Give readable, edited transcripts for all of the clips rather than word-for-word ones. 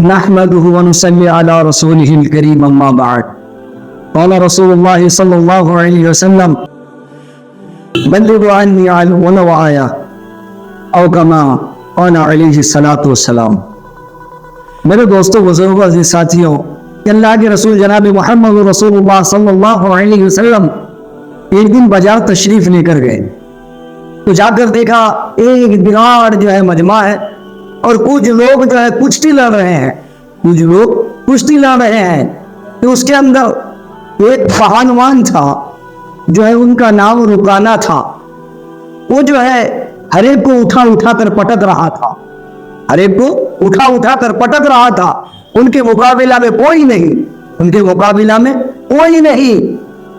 نحمده ونصلي على رسوله الكريم اما بعد قال رسول الله صلى الله عليه وسلم بلغوا عني ولو آية او كما قال عليه الصلاة والسلام۔ میرے دوستوں بزرگوں عزیز ساتھیوں، کہ اللہ کے رسول جناب محمد رسول اللہ صلی اللہ علیہ وسلم ایک دن بازار تشریف لے کر گئے تو جا کر دیکھا ایک بگاڑ جو ہے مجمع ہے اور کچھ لوگ جو ہے کشتی لڑ رہے ہیں، تو اس کے اندر ایک پہلوان تھا جو ہے ان کا نام رکانہ تھا۔ وہ جو ہے ہر ایک کو اٹھا کر پٹک رہا تھا، ان کے مقابلہ میں کوئی نہیں،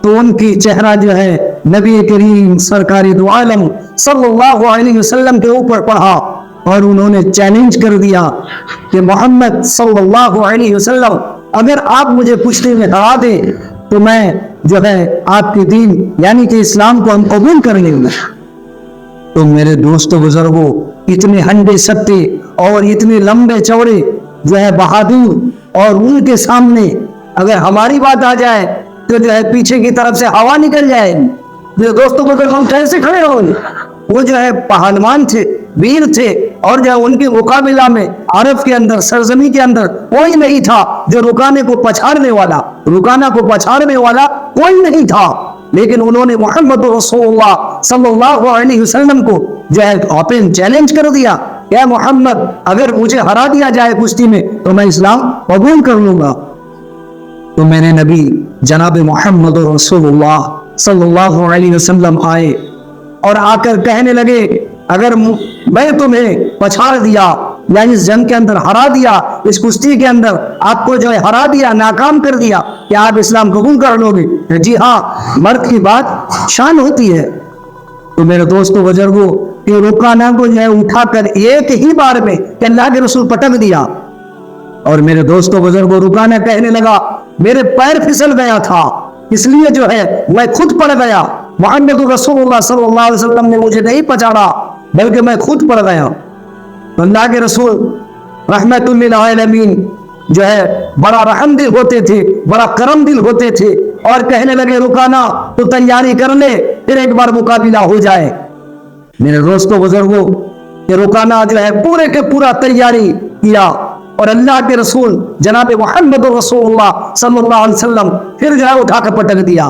تو ان کی چہرہ جو ہے نبی کریم سرکار دو عالم صلی اللہ علیہ وسلم کے اوپر پڑھا اور انہوں نے چیلنج کر دیا کہ محمد صلی اللہ علیہ وسلم اگر آپ مجھے کشتی میں ہرا دیں تو میں جو ہے آپ کے دین یعنی کہ اسلام کو ہم قبول کر لیں گے۔ تو میرے دوستو بزرگوں، اتنے ہنڈے ستے اور اتنے لمبے چوڑے جو ہے بہادر، اور ان کے سامنے اگر ہماری بات آ جائے تو جو ہے پیچھے کی طرف سے ہوا نکل جائے۔ میرے دوستوں کو ہم کیسے کھڑے ہوں؟ وہ جو ہے پہلوان تھے، ویر تھے، اور جو ان کے مقابلہ میں عرب کے اندر، سرزمین کے اندر کوئی نہیں تھا جو رکانہ کو پچھاڑنے والا کوئی نہیں تھا۔ لیکن انہوں نے محمد رسول اللہ صلی اللہ علیہ وسلم کو جو ہے اوپن چیلنج کر دیا کہ اے محمد اگر مجھے ہرا دیا جائے کشتی میں تو میں اسلام قبول کر لوں گا۔ تو میرے نبی جناب محمد رسول اللہ صلی اللہ علیہ وسلم آئے اور آ کر کہنے لگے اگر میں تمہیں پچھاڑ دیا یعنی اس جنگ کے اندر ہرا دیا، اس کشتی کے اندر آپ کو جو ہے ہرا دیا، ناکام کر دیا، کہ آپ اسلام قبول کر لو گے؟ جی ہاں، مرد کی بات شان ہوتی ہے۔ تو میرے دوستو بزرگوں، کہ رکانہ کو جو ہے اٹھا کر ایک ہی بار میں کہ اللہ کے رسول پٹک دیا، اور میرے دوستو بزرگوں رکانہ کہنے لگا میرے پیر پھسل گیا تھا اس لیے جو ہے میں خود پڑ گیا، محمد رسول اللہ صلی اللہ علیہ وسلم نے مجھے نہیں پچھاڑا بلکہ میں خود پڑ گیا۔ تو اللہ کے رسول رحمت للعالمین جو ہے بڑا رحم دل ہوتے تھے، بڑا کرم دل ہوتے تھے، اور کہنے لگے رکانہ تو تیاری کر لے، پھر ایک بار مقابلہ ہو جائے۔ میرے دوستو بزرگوں، کہ رکانہ جو ہے پورے کے پورا تیاری کیا، اور اللہ کے رسول جناب محمد رسول اللہ صلی اللہ علیہ وسلم پھر جو ہے اٹھا کر پٹک دیا۔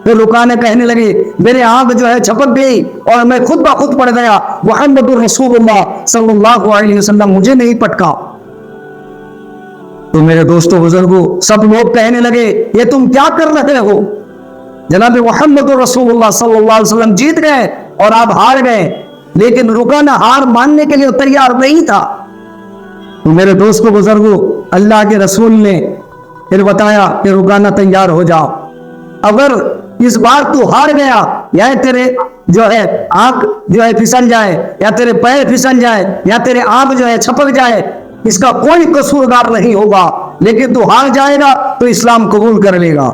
پھر رکانہ کہنے لگے میرے آنکھ جو ہے چھپک گئی اور میں خود بخود پڑ گیا، محمد رسول اللہ صلی اللہ علیہ وسلم مجھے نہیں پٹکا۔ تو میرے دوستو بزرگوں، سب لوگ کہنے لگے یہ تم کیا کر رہے ہو؟ جناب محمد رسول اللہ صلی اللہ علیہ وسلم جیت گئے اور آپ ہار گئے، لیکن رکانہ ہار ماننے کے لیے تیار نہیں تھا۔ تو میرے دوستو بزرگوں، اللہ کے رسول نے پھر بتایا کہ رکانہ تیار ہو جاؤ، اگر اس بار تو ہار گیا یا تیرے جو ہے آنکھ جو ہے پھسل جائے، یا تیرے پیر پھسل جائے، یا تیرے آنکھ جو ہے چھپک جائے، اس کا کوئی قصوردار نہیں ہوگا، لیکن تو ہار جائے گا تو اسلام قبول کر لے گا۔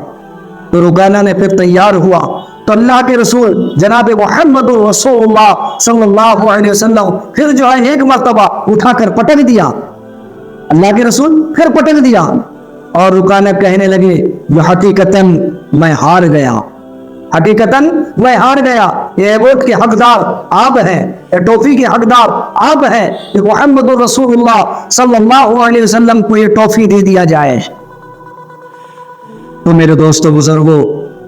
تو رکانہ نے پھر تیار ہوا، تو اللہ کے رسول جناب محمد رسول اللہ صلی اللہ علیہ وسلم پھر جو ہے ایک مرتبہ اٹھا کر پٹک دیا، اللہ کے رسول پھر پٹک دیا، اور رکانہ کہنے لگے جو حقیقتاً میں ہار گیا، یہ ایوارڈ کے حقدار آپ ہیں، یہ ٹرافی کے حقدار آپ ہیں، کہ محمد رسول اللہ صلی اللہ علیہ وسلم کو یہ ٹرافی دے دیا جائے۔ تو میرے دوستو بزرگوں،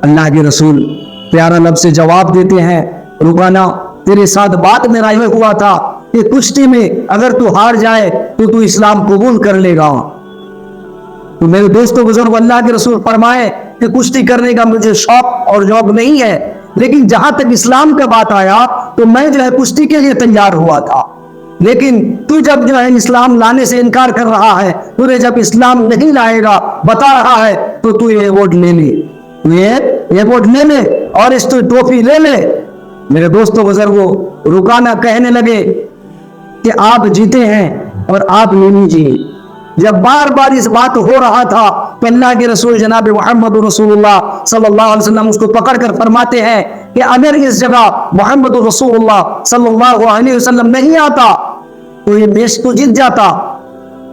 اللہ کے رسول پیارا لفظ سے جواب دیتے ہیں رکانہ تیرے ساتھ بات میرا یہ ہوا تھا کہ کشتی میں اگر تو ہار جائے تو اسلام قبول کر لے گا۔ تو میرے دوستو بزرگ، اللہ کے رسول فرمائے کہ کشتی کرنے کا مجھے شوق اور ذوق نہیں ہے، لیکن جہاں تک اسلام کا بات آیا تو میں جو ہے کشتی کے لیے تیار ہوا تھا، لیکن تو جب جو ہے اسلام لانے سے انکار کر رہا ہے، تو جب اسلام نہیں لائے گا بتا رہا ہے تو یہ ایوارڈ لے لے اور اس تو ٹرافی لے لے۔ میرے دوستو بزرگوں، رکانہ کہنے لگے کہ آپ جیتے ہیں اور آپ لے لیجیے۔ جب بار بار اس بات ہو رہا تھا تو اللہ کے رسول جناب محمد رسول اللہ صلی اللہ علیہ وسلم اس کو پکڑ کر فرماتے ہیں کہ اگر اس جگہ محمد رسول اللہ صلی اللہ علیہ وسلم نہیں آتا تو یہ میچ تو جیت جاتا،